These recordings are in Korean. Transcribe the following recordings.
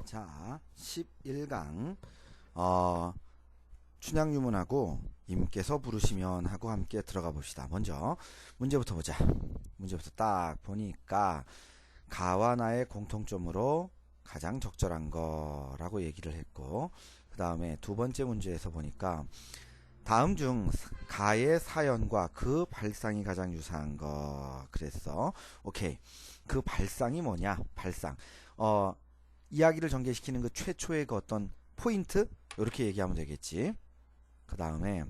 자, 11강 춘향유문하고 임께서 부르시면 하고 함께 들어가 봅시다. 먼저 문제부터 보자. 문제부터 딱 보니까 가와 나의 공통점으로 가장 적절한 거라고 얘기를 했고, 그 다음에 두 번째 문제에서 보니까 다음 중 가의 사연과 그 발상이 가장 유사한 거 그랬어. 오케이. 그 발상이 뭐냐? 발상. 이야기를 전개시키는 그 최초의 그 어떤 포인트? 이렇게 얘기하면 되겠지. 그 다음에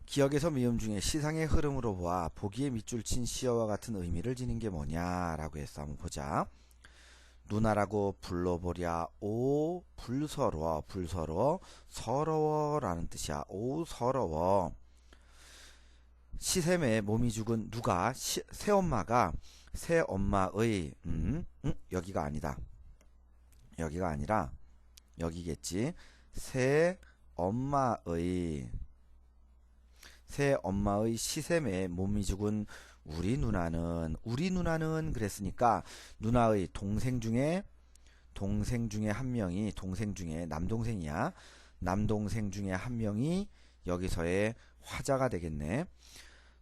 기억에서 미음 중에 시상의 흐름으로 보아 보기에 밑줄 친 시어와 같은 의미를 지닌 게 뭐냐라고 했어. 한번 보자. 누나라고 불러보랴. 오 불서러워. 불서러워 서러워라는 뜻이야. 오 서러워. 시샘에 몸이 죽은 누가? 새엄마가 새엄마의 여기가 아니다. 여기가 아니라 여기겠지. 새엄마의 시샘에 몸이 죽은 우리 누나는 그랬으니까 누나의 동생 중에 한 명이, 동생 중에 남동생이야. 남동생 중에 한 명이 여기서의 화자가 되겠네.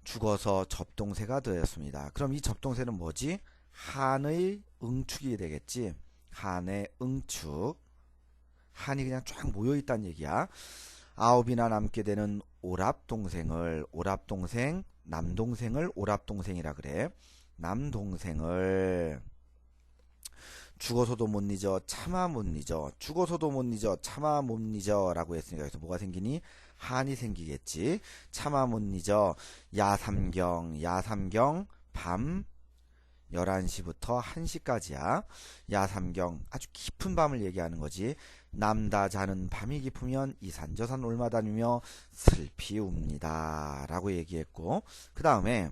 죽어서 접동새가 되었습니다. 그럼 이 접동새는 뭐지? 한의 응축이 되겠지. 한의 응축. 한이 그냥 쫙 모여있다는 얘기야. 아홉이나 남게 되는 오랍동생을, 오랍동생, 남동생을 오랍동생이라 그래. 남동생을 죽어서도 못 잊어, 차마 못 잊어. 죽어서도 못 잊어, 차마 못 잊어 라고 했으니까 여기서 뭐가 생기니? 한이 생기겠지. 차마 못 잊어. 야삼경 밤 11시부터 1시까지야. 야삼경 아주 깊은 밤을 얘기하는 거지. 남다 자는 밤이 깊으면 이산저산 올마다니며 슬피 웁니다 라고 얘기했고, 그 다음에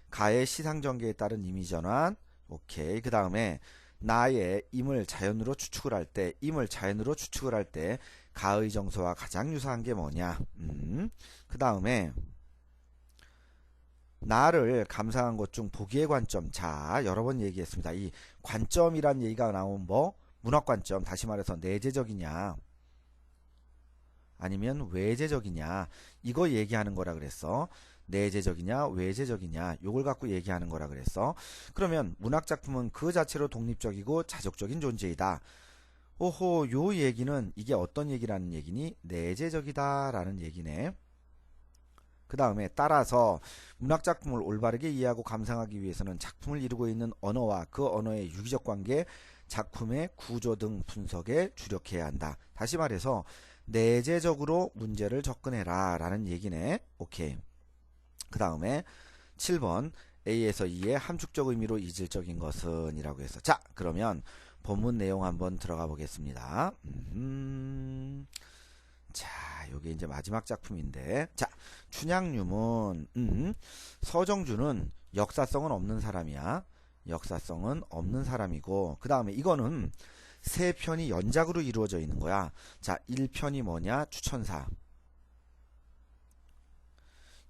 가의 시상전개에 따른 이미전환. 오케이. 그 다음에 나의 임을 자연으로 추측을 할 때 가의 정서와 가장 유사한 게 뭐냐. 그 다음에 나를 감상한 것 중 보기의 관점. 자, 여러 번 얘기했습니다. 이 관점이란 얘기가 나오면 뭐? 문학관점. 다시 말해서 내재적이냐 아니면 외재적이냐, 이거 얘기하는 거라 그랬어. 내재적이냐 외재적이냐, 요걸 갖고 얘기하는 거라 그랬어. 그러면 문학작품은 그 자체로 독립적이고 자족적인 존재이다. 오호, 요 얘기는 이게 어떤 얘기라는 얘기니? 내재적이다 라는 얘기네. 그 다음에 따라서 문학작품을 올바르게 이해하고 감상하기 위해서는 작품을 이루고 있는 언어와 그 언어의 유기적 관계, 작품의 구조 등 분석에 주력해야 한다. 다시 말해서 내재적으로 문제를 접근해라 라는 얘기네. 오케이. 그 다음에 7번 A에서 E의 함축적 의미로 이질적인 것은 이라고 해서, 자, 그러면 본문 내용 한번 들어가 보겠습니다. 자, 요게 이제 마지막 작품인데, 자, 춘향유문. 서정주는 역사성은 없는 사람이야. 역사성은 없는 사람이고, 그 다음에 이거는 세 편이 연작으로 이루어져 있는 거야. 자, 1편이 뭐냐? 추천사.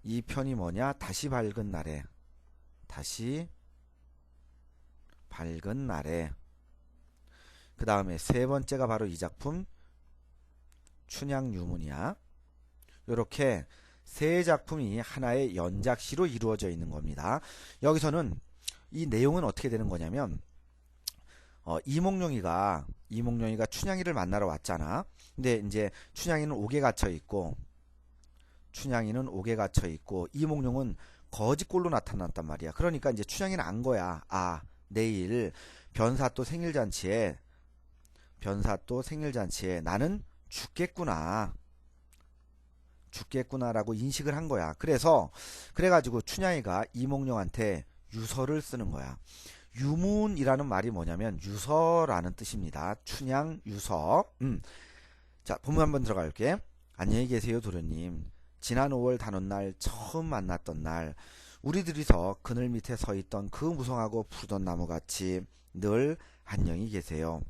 2편이 뭐냐? 다시 밝은 날에. 그 다음에 세 번째가 바로 이 작품 춘향유문이야. 요렇게 세 작품이 하나의 연작시로 이루어져 있는 겁니다. 여기서는 이 내용은 어떻게 되는 거냐면, 이몽룡이가 춘향이를 만나러 왔잖아. 근데 이제 춘향이는 옥에 갇혀 있고 이몽룡은 거짓골로 나타났단 말이야. 그러니까 이제 춘향이는 안 거야. 아, 내일 변사또 생일잔치에 나는 죽겠구나라고 인식을 한 거야. 그래가지고 춘향이가 이몽룡한테 유서를 쓰는 거야. 유문이라는 말이 뭐냐면 유서라는 뜻입니다. 춘향 유서. 자, 본문 한번 들어갈게. 안녕히 계세요 도련님. 지난 5월 단오날 처음 만났던 날, 우리 둘이서 그늘 밑에 서 있던 그 무성하고 푸르던 나무같이 늘 안녕히 계세요.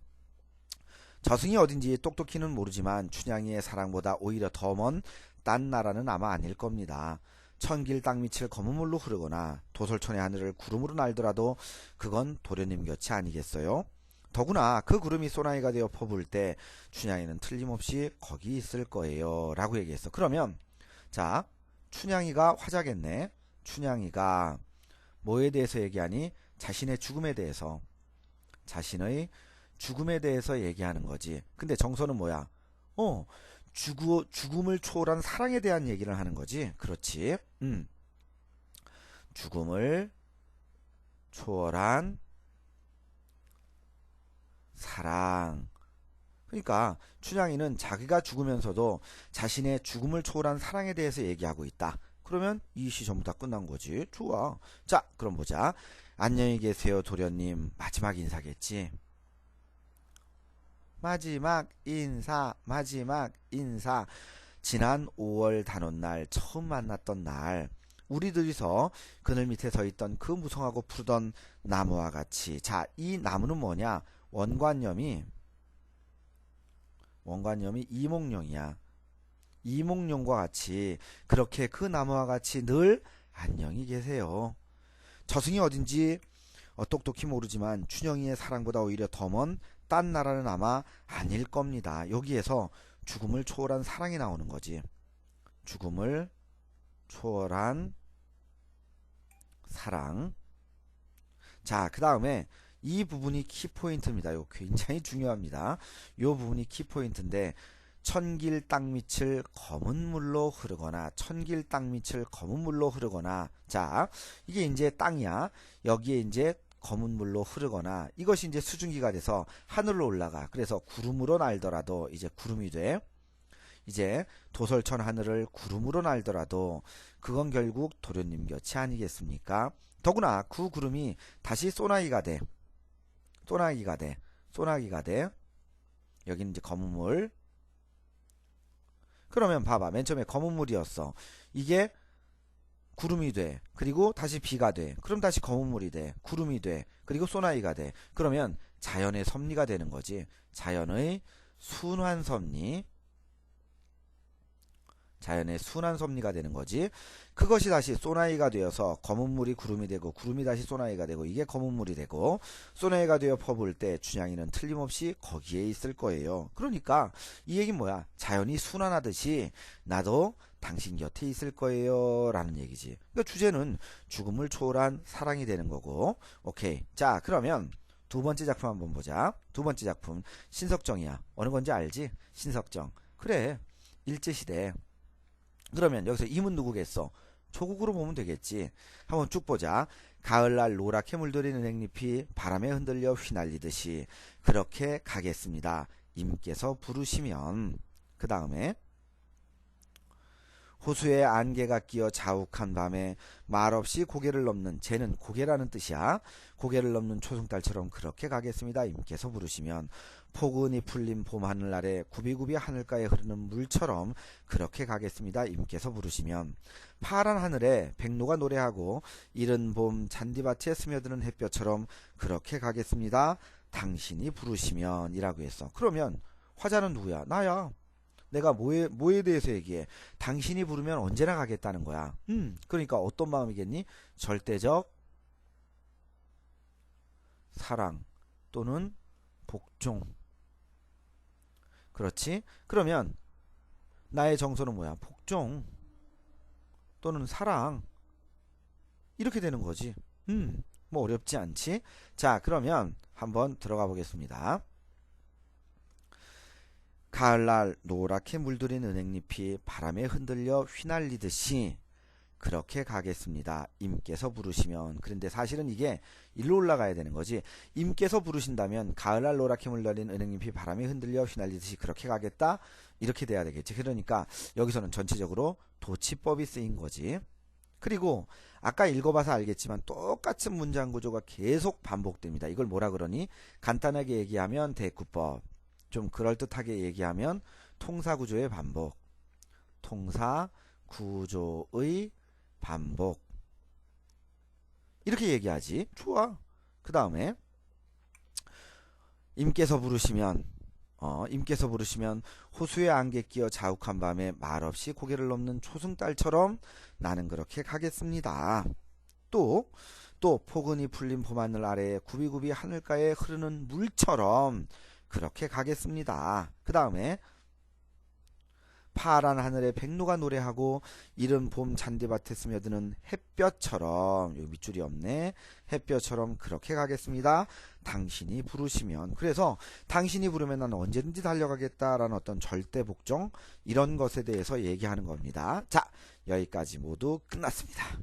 저승이 어딘지 똑똑히는 모르지만 춘향이의 사랑보다 오히려 더 먼 딴 나라는 아마 아닐 겁니다. 천길 땅밑을 검은 물로 흐르거나 도솔천의 하늘을 구름으로 날더라도 그건 도련님 곁이 아니겠어요? 더구나 그 구름이 소나기가 되어 퍼부을 때 춘향이는 틀림없이 거기 있을 거예요 라고 얘기했어. 그러면 자, 춘향이가 화자겠네. 춘향이가 뭐에 대해서 얘기하니? 자신의 죽음에 대해서, 자신의 죽음에 대해서 얘기하는 거지. 근데 정서는 뭐야? 죽음을 초월한 사랑에 대한 얘기를 하는 거지. 그렇지. 죽음을 초월한 사랑. 그러니까 춘향이는 자기가 죽으면서도 자신의 죽음을 초월한 사랑에 대해서 얘기하고 있다. 그러면 이 시 전부 다 끝난 거지. 좋아. 자, 그럼 보자. 안녕히 계세요 도련님. 마지막 인사겠지. 마지막 인사, 마지막 인사. 지난 5월 단오날 처음 만났던 날 우리 둘이서 그늘 밑에 서 있던 그 무성하고 푸르던 나무와 같이. 자, 이 나무는 뭐냐? 원관념이 이몽룡이야. 이몽룡과 같이 그렇게 그 나무와 같이 늘 안녕히 계세요. 저승이 어딘지 똑똑히 모르지만 춘향이의 사랑보다 오히려 더 먼 딴 나라는 아마 아닐 겁니다. 여기에서 죽음을 초월한 사랑이 나오는 거지. 죽음을 초월한 사랑. 자, 그 다음에 이 부분이 키포인트입니다. 이거 굉장히 중요합니다. 이 부분이 키포인트인데 천길 땅밑을 검은 물로 흐르거나 천길 땅밑을 검은 물로 흐르거나. 자, 이게 이제 땅이야. 여기에 이제 검은 물로 흐르거나 이것이 이제 수증기가 돼서 하늘로 올라가. 그래서 구름으로 날더라도 이제 구름이 돼. 이제 도솔천 하늘을 구름으로 날더라도 그건 결국 도련님 곁이 아니겠습니까? 더구나 그 구름이 다시 소나기가 돼. 소나기가 돼. 여기는 이제 검은 물. 그러면 봐봐. 맨 처음에 검은 물이었어. 이게 구름이 돼. 그리고 다시 비가 돼. 그럼 다시 검은 물이 돼. 구름이 돼. 그리고 소나기가 돼. 그러면 자연의 섭리가 되는 거지. 자연의 순환 섭리. 자연의 순환 섭리가 되는 거지. 그것이 다시 소나기가 되어서 검은 물이 구름이 되고 구름이 다시 소나기가 되고 이게 검은 물이 되고 소나기가 되어 퍼부을 때 춘향이는 틀림없이 거기에 있을 거예요. 그러니까 이 얘기는 뭐야? 자연이 순환하듯이 나도 당신 곁에 있을 거예요 라는 얘기지. 그러니까 주제는 죽음을 초월한 사랑이 되는 거고. 오케이. 자, 그러면 두 번째 작품 한번 보자. 두 번째 작품 신석정이야. 어느 건지 알지? 신석정. 그래. 일제시대. 그러면 여기서 임은 누구겠어? 조국으로 보면 되겠지. 한번 쭉 보자. 가을날 노랗게 물들인 은행잎이 바람에 흔들려 휘날리듯이 그렇게 가겠습니다. 임께서 부르시면. 그 다음에 호수에 안개가 끼어 자욱한 밤에 말없이 고개를 넘는, 쟤는 고개라는 뜻이야. 고개를 넘는 초승달처럼 그렇게 가겠습니다. 임께서 부르시면. 포근히 풀린 봄 하늘 아래 굽이굽이 하늘가에 흐르는 물처럼 그렇게 가겠습니다. 임께서 부르시면. 파란 하늘에 백로가 노래하고 이른 봄 잔디밭에 스며드는 햇볕처럼 그렇게 가겠습니다. 당신이 부르시면 이라고 했어. 그러면 화자는 누구야? 나야. 내가 뭐에 대해서 얘기해? 당신이 부르면 언제나 가겠다는 거야. 그러니까 어떤 마음이겠니? 절대적 사랑 또는 복종. 그렇지? 그러면 나의 정서는 뭐야? 복종 또는 사랑. 이렇게 되는 거지. 뭐 어렵지 않지? 자, 그러면 한번 들어가 보겠습니다. 가을날 노랗게 물들인 은행잎이 바람에 흔들려 휘날리듯이 그렇게 가겠습니다. 임께서 부르시면. 그런데 사실은 이게 일로 올라가야 되는 거지. 임께서 부르신다면 가을날 노랗게 물들인 은행잎이 바람에 흔들려 휘날리듯이 그렇게 가겠다. 이렇게 돼야 되겠지. 그러니까 여기서는 전체적으로 도치법이 쓰인 거지. 그리고 아까 읽어봐서 알겠지만 똑같은 문장 구조가 계속 반복됩니다. 이걸 뭐라 그러니? 간단하게 얘기하면 대꾸법. 좀 그럴듯하게 얘기하면 통사구조의 반복. 통사구조의 반복. 이렇게 얘기하지. 좋아. 그 다음에 임께서 부르시면 임께서 부르시면 호수에 안개 끼어 자욱한 밤에 말없이 고개를 넘는 초승달처럼 나는 그렇게 가겠습니다. 또 포근히 풀린 봄하늘 아래에 굽이굽이 하늘가에 흐르는 물처럼 그렇게 가겠습니다. 그 다음에 파란 하늘에 백로가 노래하고 이른 봄 잔디밭에 스며드는 햇볕처럼, 여기 밑줄이 없네, 햇볕처럼 그렇게 가겠습니다. 당신이 부르시면. 그래서 당신이 부르면 나는 언제든지 달려가겠다라는 어떤 절대 복종, 이런 것에 대해서 얘기하는 겁니다. 자, 여기까지 모두 끝났습니다.